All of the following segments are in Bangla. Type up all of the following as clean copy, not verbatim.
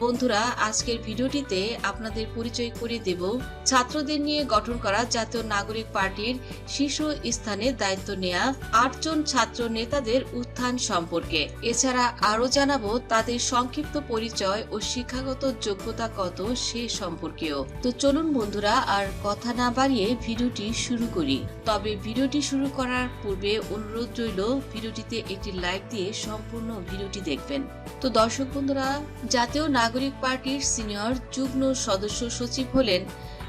বন্ধুরা, আজকের ভিডিওটিতে আপনাদের পরিচয় করে দেব ছাত্রদের নিয়ে গঠন করা জাতীয় নাগরিক পার্টির শীর্ষ স্থানে দায়িত্ব নেয়া ৮ জন ছাত্র নেতাদের উত্থান সম্পর্কে। এছাড়া আরো জানাবো তাদের সংক্ষিপ্ত পরিচয় ও শিক্ষাগত যোগ্যতা কত সে সম্পর্কেও। তো চলুন বন্ধুরা, আর কথা না বাড়িয়ে ভিডিওটি শুরু করি। তবে ভিডিওটি শুরু করার পূর্বে অনুরোধ রইল ভিডিওটিতে একটি লাইক দিয়ে সম্পূর্ণ ভিডিওটি দেখবেন। তো দর্শক বন্ধুরা, জাতীয় নাগরিক পার্টির সিনিয়র যুগ্ম সদস্য সচিব হলেন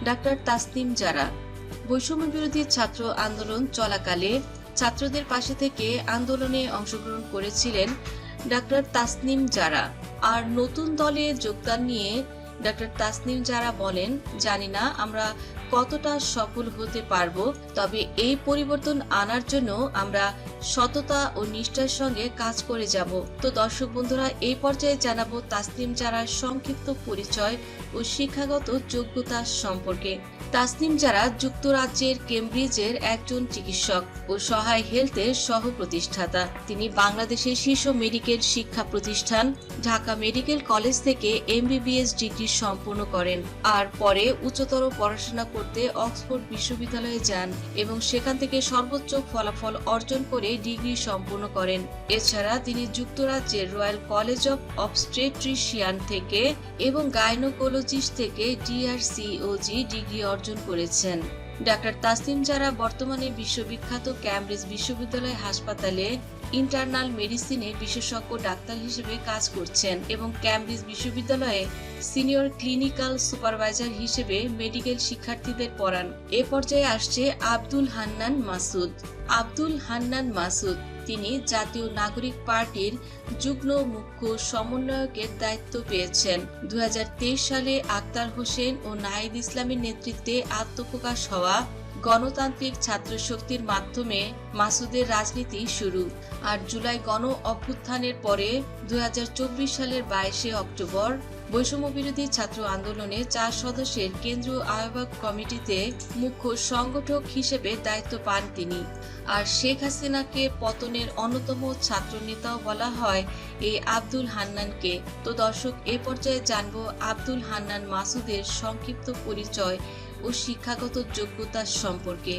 ডাক্তার তাসনিম জারা। বৈষম্য বিরোধী ছাত্র আন্দোলন চলাকালে ছাত্রদের পাশে থেকে আন্দোলনে অংশগ্রহণ করেছিলেন ডাক্তার তাসনিম জারা। আর নতুন দলে যোগদান নিয়ে ডাক্তার তাসনিম জারা বলেন, জানি না আমরা কতটা সফল হতে পারবো, তবে এই পরিবর্তন আনার জন্য আমরা সততা ও নিষ্ঠার সঙ্গে কাজ করে যাব। তো দর্শক বন্ধুরা, এই পর্যায়ে জানাবো তাসনিম জারার সংক্ষিপ্ত পরিচয় ও শিক্ষাগত যোগ্যতা সম্পর্কে। তাসনিম জারা যুক্তরাজ্যের কেমব্রিজের একজন চিকিৎসক ও সহায় হেলথের সহ প্রতিষ্ঠাতা। তিনি বাংলাদেশের শীর্ষ মেডিকেল শিক্ষা প্রতিষ্ঠান ঢাকা মেডিকেল কলেজ থেকে MBBS ডিগ্রি সম্পন্ন করেন। আর পরে উচ্চতর পড়াশোনা করতে অক্সফোর্ড বিশ্ববিদ্যালয়ে যান এবং সেখান থেকে সর্বোচ্চ ফলাফল অর্জন করে ডিগ্রি সম্পন্ন করেন। এছাড়া তিনি যুক্তরাজ্যের রয়্যাল কলেজ অফ অবস্টেট্রিশিয়ান থেকে এবং গাইনোকোলজিস্ট থেকে DRCOG ডিগ্রি অর্জন করেছেন। ডাক্তার তাসনিম জারা বর্তমানে বিশ্ববিখ্যাত ক্যামব্রিজ বিশ্ববিদ্যালয় হাসপাতালে ইন্টারনাল মেডিসিনে বিশেষজ্ঞ ডাক্তার হিসেবে কাজ করছেন এবং ক্যামব্রিজ বিশ্ববিদ্যালয়ে সিনিয়র ক্লিনিক্যাল সুপারভাইজার হিসেবে মেডিকেল শিক্ষার্থীদের পড়ান। এ পর্যায়ে আসছে আব্দুল হান্নান মাসুদ। আব্দুল হান্নান মাসুদ তিনি জাতীয় নাগরিক পার্টির যুগ্ম মুখ্য সমন্বয়কের দায়িত্ব পেয়েছেন। 2023 সালে আক্তার হোসেন ও নাহিদ ইসলামের নেতৃত্বে আত্মপ্রকাশ হওয়া গণতান্ত্রিক ছাত্র শক্তির মাধ্যমে মাসুদের রাজনীতি শুরু। আর জুলাই গণ অভ্যুত্থানের পরে 2024 সালের 22 অক্টোবর বৈষম্য বিরোধী ছাত্র আন্দোলনে 4 সদস্যের কেন্দ্রীয় আহ্বায়ক কমিটিতে মুখ্য সংগঠক হিসেবে দায়িত্ব পান তিনি। আর শেখ হাসিনাকে পতনের অন্যতম ছাত্র নেতাও বলা হয় এই আব্দুল হান্নানকে। তো দর্শক, এ পর্যায়ে জানবো আব্দুল হান্নান মাসুদের সংক্ষিপ্ত পরিচয় ও শিক্ষাগত যোগ্যতা সম্পর্কে।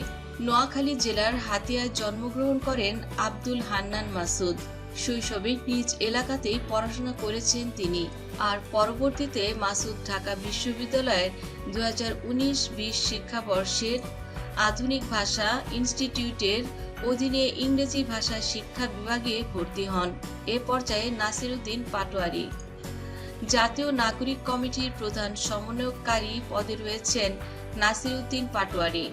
নোয়াখালী জেলার হাতিয়ায় জন্মগ্রহণ করেন আব্দুল হান্নান মাসুদ। শৈশবে নিজ এলাকাতেই পড়াশোনা করেছেন তিনি। আর পরবর্তীতে মাসুদ ঢাকা বিশ্ববিদ্যালয়ের 2019-20 শিক্ষাবর্ষের আধুনিক ভাষা ইনস্টিটিউটের অধীনে ইংরেজি ভাষা শিক্ষা বিভাগে ভর্তি হন। এ পর্যায়ে নাসিরউদ্দিন পাটোয়ারি। জাতীয় নাগরিক কমিটির প্রধান সমন্বয়কারী পদে রয়েছেন নাসিরউদ্দিন পাটোয়ারি।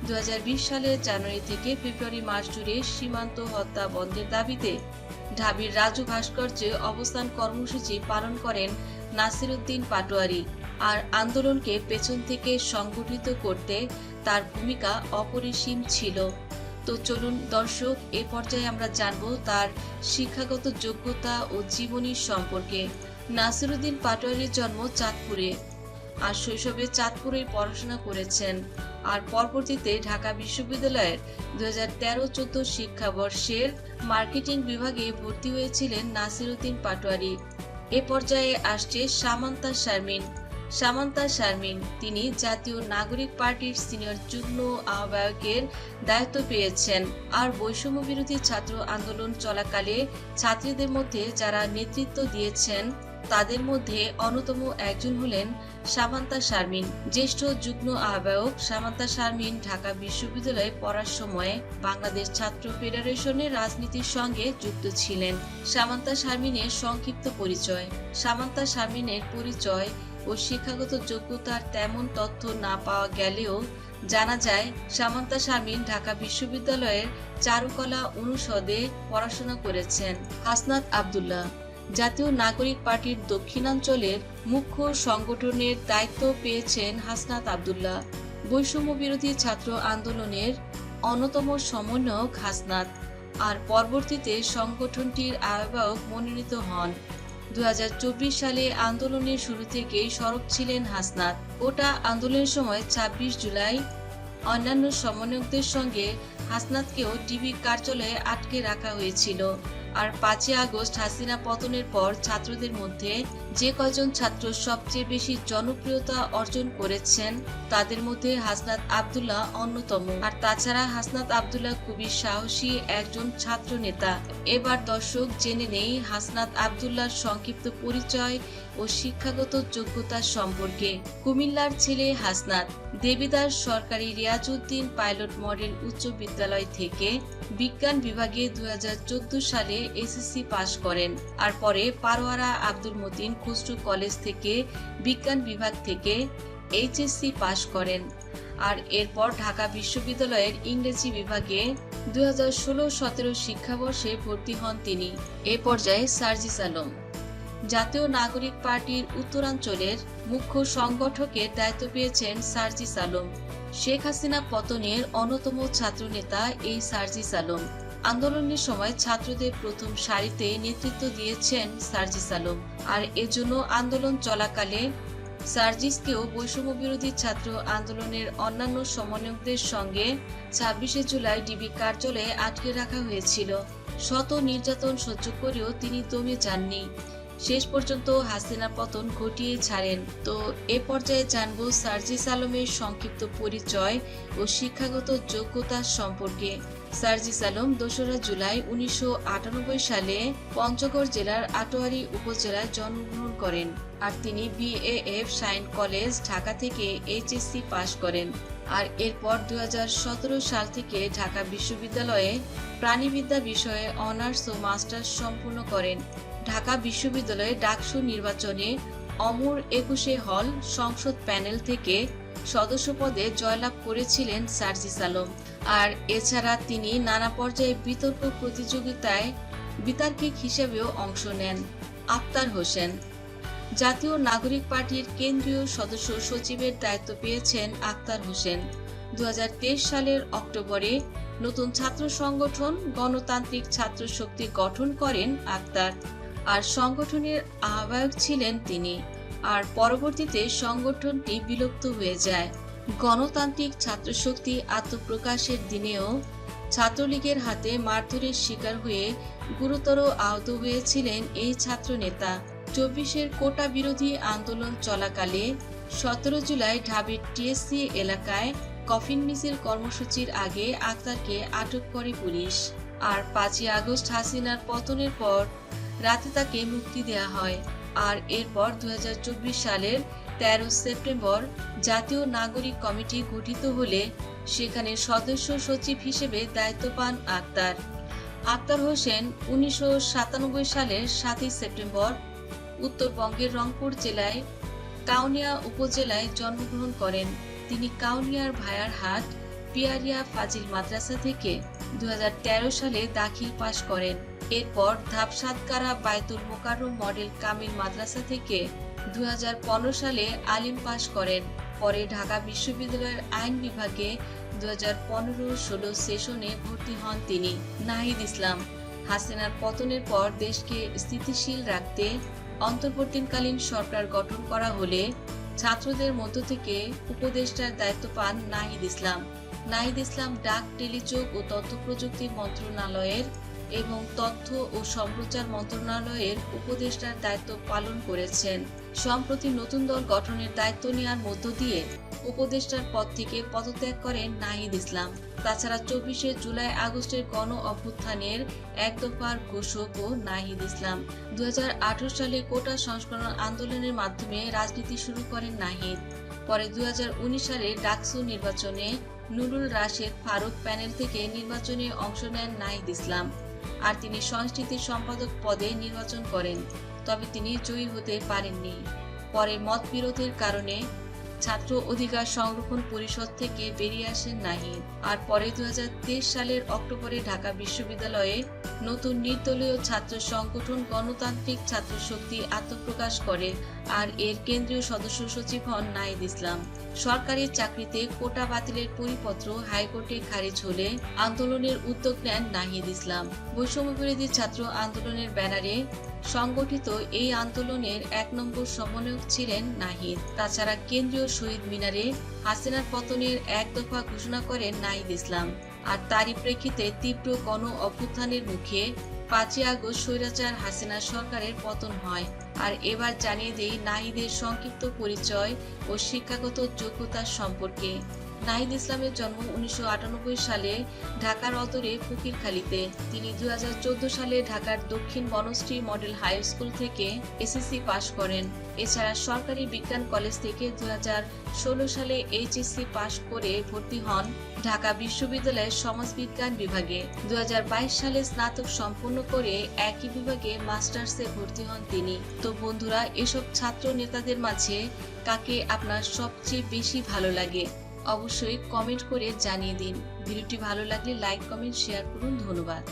2020 সালের জানুয়ারি থেকে ফেব্রুয়ারি মাস জুড়ে সীমান্ত হত্যা বন্ধের দাবিতে ঢাবির রাজু ভাস্কর্যে অবস্থান কর্মসূচি পালন করেন নাসিরউদ্দিন পাটোয়ারি। আর আন্দোলনকে পেছন থেকে সংগঠিত করতে তার ভূমিকা অপরিসীম ছিল। তো চলুন দর্শক, এ পর্যায়ে আমরা জানবো তার শিক্ষাগত যোগ্যতা ও জীবনী সম্পর্কে। নাসিরউদ্দিন পাটোয়ারির জন্ম চাঁদপুরে। আর শৈশবে চাঁদপুরেই পড়াশোনা করেছেন। আর পরবর্তীতে ঢাকা বিশ্ববিদ্যালয়ের 2013-14 শিক্ষাবর্ষের মার্কেটিং বিভাগে ভর্তি হয়েছিলেন নাসিরউদ্দিন পাটোয়ারি। এ পর্যায়ে আসছে সামান্তা শারমিন। সামান্তা শারমিন তিনি জাতীয় নাগরিক পার্টির সিনিয়র যুগ্ম আহ্বায়কের দায়িত্ব পেয়েছেন। আর বৈষম্য বিরোধী ছাত্র আন্দোলন চলাকালে ছাত্রীদের মধ্যে যারা নেতৃত্ব দিয়েছেন তাদের মধ্যে অন্যতম একজন হলেন সামান্তা শারমিন। জ্যেষ্ঠ যুগ্ম আহ্বায়ক সামান্তা শারমিন ঢাকা বিশ্ববিদ্যালয়ে পড়ার সময়ে বাংলাদেশ ছাত্র ফেডারেশনের রাজনীতির সঙ্গে যুক্ত ছিলেন। সামান্তা শারমিনের সংক্ষিপ্ত পরিচয়। সামান্তা শারমিনের পরিচয় ও শিক্ষাগত যোগ্যতার তেমন তথ্য না পাওয়া গেলেও জানা যায় সামান্তা শারমিন ঢাকা বিশ্ববিদ্যালয়ের চারুকলা অনুষদে পড়াশোনা করেছেন। হাসনাত আব্দুল্লাহ। জাতীয় নাগরিক পার্টির দক্ষিণাঞ্চলের মুখ্য সংগঠনের দায়িত্ব পেয়েছেন হাসনাত আব্দুল্লাহ। বৈষম্য বিরোধী ছাত্র আন্দোলনের অন্যতম সমন্বয়ক হাসনাত। আর পরবর্তীতে সংগঠনটির আহ্বায়ক মনোনীত হন। 2024 সালে আন্দোলনের শুরু থেকেই সরব ছিলেন হাসনাত। কোটা আন্দোলনের সময় 26 জুলাই অন্যান্য সমন্বয়কদের সঙ্গে হাসনাতকেও ডিবি কার্যালয়ে আটকে রাখা হয়েছিল। আর 5ই আগস্ট হাসিনা পতনের পর ছাত্রদের মধ্যে যে কয়জন ছাত্র সবচেয়ে বেশি জনপ্রিয়তা অর্জন করেছেন তাদের মধ্যে হাসনাত আব্দুল্লাহ অন্যতম। আর তাছাড়া হাসনাত আব্দুল্লাহ খুবই সাহসী একজন ছাত্র নেতা। এবার দর্শক জেনে নেই হাসনাত আব্দুল্লাহর সংক্ষিপ্ত পরিচয় ও শিক্ষাগত যোগ্যতা সম্পর্কে। কুমিল্লার ছেলে হাসনাত দেবিদার সরকারি রিয়াজউদ্দিন পাইলট মডেল উচ্চ বিদ্যালয় থেকে বিজ্ঞান বিভাগে 2014 সালে এসএসসি পাশ করেন। আর পরে পারোয়ারা আব্দুল মতিন খুসরু কলেজ থেকে বিজ্ঞান বিভাগ থেকে এইচএসসি পাশ করেন। আর এরপর ঢাকা বিশ্ববিদ্যালয়ের ইংরেজি বিভাগে 2016-17 শিক্ষাবর্ষে ভর্তি হন তিনি। এ পর্যায়ে সার্জিস আলম জাতীয় নাগরিক পার্টির উত্তরাঞ্চলের মুখ্য সংগঠকের দায়িত্ব পেয়েছেন সার্জিস আলম। শেখ হাসিনা পতনের অন্যতম ছাত্রনেতা এই সার্জিস আলম। আন্দোলনের সময় ছাত্রদের প্রথম সারিতে নেতৃত্ব দিয়েছেন সার্জিস আলম। আর এজন্য আন্দোলন চলাকালে সার্জিসকেও বৈষম্য বিরোধী ছাত্র আন্দোলনের অন্যান্য সমন্বয়কদের সঙ্গে 26শে জুলাই ডিবি কার্যালয়ে আটকে রাখা হয়েছিল। শত নির্যাতন সহ্য করেও তিনি দমে যাননি। শেষ পর্যন্ত হাসিনা পতন ঘটিয়ে ছাড়েন। তো এ পর্যায়ে জানবো সার্জিস আলমের সংক্ষিপ্ত পরিচয় ও শিক্ষাগত যোগ্যতা সম্পর্কে। সার্জিস আলম 2রা জুলাই 1998 সালে পঞ্চগড় জেলার আটোয়ারী উপজেলায় জন্মগ্রহণ করেন। আর তিনি বিএএফ সাইন কলেজ ঢাকা থেকে এইচএসসি পাশ করেন। আর এরপর 2017 সাল থেকে ঢাকা বিশ্ববিদ্যালয়ে প্রাণীবিদ্যা বিষয়ে অনার্স ও মাস্টার্স সম্পূর্ণ করেন। ঢাকা বিশ্ববিদ্যালয়ে ডাকসু নির্বাচনে অমর 21 হল সংসদ প্যানেল থেকে সদস্য পদে জয়লাভ করেছিলেন সার্জিস আলম। আর এছাড়া তিনি নানা পর্যায়ে বিতর্ক প্রতিযোগিতায় বিতার্কিক হিসেবেও অংশ নেন। আক্তার হোসেন জাতীয় নাগরিক পার্টির কেন্দ্রীয় সদস্য সচিবের দায়িত্ব পেয়েছেন আক্তার হোসেন। 2023 সালের অক্টোবরে নতুন ছাত্র সংগঠন গণতান্ত্রিক ছাত্র শক্তি গঠন করেন আক্তার। আর সংগঠনের আহ্বায়ক ছিলেন তিনি। আর পরবর্তীতে সংগঠনটি বিলুপ্ত হয়ে যায়। গণতান্ত্রিক ছাত্র শক্তি আত্মপ্রকাশের দিনেও ছাত্রলীগের হাতে মারধরের শিকার হয়ে গুরুতর আহত হয়েছিলেন এই ছাত্র নেতা। 24-এর কোটা বিরোধী আন্দোলন চলাকালে 17 জুলাই ঢাবির টিএসসি এলাকায় কফিন মিছিল কর্মসূচির আগে আক্তারকে আটক করে পুলিশ। আর 5ই আগস্ট হাসিনার পতনের পর রাতে তাকে মুক্তি দেয়া হয়। আর এরপর 2024 সালের 13 সেপ্টেম্বর জাতীয় নাগরিক কমিটি গঠিত হলে সেখানে সদস্য সচিব হিসেবে দায়িত্ব পান আক্তার। আক্তার হোসেন 1997 সালের 7ই সেপ্টেম্বর উত্তরবঙ্গের রংপুর জেলায় কাউনিয়া উপজেলায় জন্মগ্রহণ করেন। তিনি কাউনিয়ার ভায়ারহাট পিয়ারিয়া ফাজিল মাদ্রাসা থেকে 2013 সালে দাখিল পাশ করেন। এরপর ধাপসাদকারা বায়তুল মোকাররম মডেল কামিল মাদ্রাসা থেকে 2015 সালে আলিম পাশ করেন। পরে ঢাকা বিশ্ববিদ্যালয়ের আইন বিভাগে 2015-16 সেশনে ভর্তি হন তিনি। নাহিদ ইসলাম হাসিনার পতনের পর দেশকে স্থিতিশীল রাখতে অন্তর্বর্তীকালীন সরকার গঠন করা হলে ছাত্রদের মধ্য থেকে উপদেষ্টার দায়িত্ব পান নাহিদ ইসলাম। নাহিদ ইসলাম ডাক, টেলিযোগ ও তথ্য প্রযুক্তি মন্ত্রণালয়ের এবং তথ্য ও সম্প্রচার মন্ত্রণালয়ের উপদেষ্টার দায়িত্ব পালন করেছেন। সম্প্রতি নতুন দল গঠনের দায়িত্ব নেওয়ার মধ্য দিয়ে উপদেষ্টার পদ থেকে পদত্যাগ করেন নাহিদ ইসলাম। তাছাড়া 24শে জুলাই আগস্টের গণ অভ্যুত্থানের এক দফার ঘোষকও নাহিদ ইসলাম। 2018 সালে কোটা সংস্করণ আন্দোলনের মাধ্যমে রাজনীতি শুরু করেন নাহিদ। পরে 2019 সালে ডাকসু নির্বাচনে নুরুল রাশেদ ফারুক প্যানেল থেকে নির্বাচনে অংশ নেন নাহিদ ইসলাম। আর তিনি সংস্কৃতি সম্পাদক পদে নির্বাচন করেন, তবে তিনি জয়ী হতে পারেননি। পরে মতবিরোধের কারণে ছাত্র অধিকার সংরক্ষণ পরিষদ থেকে বেরিয়ে আসেন নাহিদ। আর পরে 2023 সালের অক্টোবরে ঢাকা বিশ্ববিদ্যালয়ে নতুন নির্দলীয় ছাত্র সংগঠন গণতান্ত্রিক ছাত্র শক্তি আত্মপ্রকাশ করে। আর এর কেন্দ্রীয় সদস্য সচিব হন নাহিদ ইসলাম। সরকারি চাকরিতে কোটা বাতিলের পরিপত্র হাইকোর্টে খারিজ হলে আন্দোলনের উদ্যোগ নেন নাহিদ ইসলাম। বৈষম্য বিরোধী ছাত্র আন্দোলনের ব্যানারে সংগঠিত এই আন্দোলনের 1 নম্বর সমন্বয়ক ছিলেন নাহিদ। তাছাড়া কেন্দ্রীয় শহীদ মিনারে হাসিনার পতনের 1 দফা ঘোষণা করেন নাহিদ ইসলাম। আর তারই প্রেক্ষিতে তীব্র গণ অভ্যুত্থানের মুখে 5ই আগস্ট স্বৈরাচার হাসিনা সরকারের পতন হয়। আর এবার জানিয়ে দেই নাহিদের সংক্ষিপ্ত পরিচয় ও শিক্ষাগত যোগ্যতা সম্পর্কে। নাহিদ ইসলামের জন্ম 1998 সালে ঢাকার অদূরে ফকিরখালীতে। তিনি 2014 সালে ঢাকার দক্ষিণ বনশ্রী মডেল হাই স্কুল থেকে এসএসসি পাশ করেন। এছাড়া সরকারি বিজ্ঞান কলেজ থেকে 2016 সালে এইচএসসি পাশ করে ভর্তি হন ঢাকা বিশ্ববিদ্যালয়ের সমাজবিজ্ঞান বিভাগে। 2022 সালে স্নাতক সম্পন্ন করে একই বিভাগে মাস্টার্সে ভর্তি হন তিনি। তো বন্ধুরা, এসব ছাত্র নেতাদের মাঝে কাকে আপনার সবচেয়ে বেশি ভালো লাগে অবশ্যই কমেন্ট করে জানিয়ে দিন। ভিডিওটি ভালো লাগলে লাইক, কমেন্ট, শেয়ার করুন। ধন্যবাদ।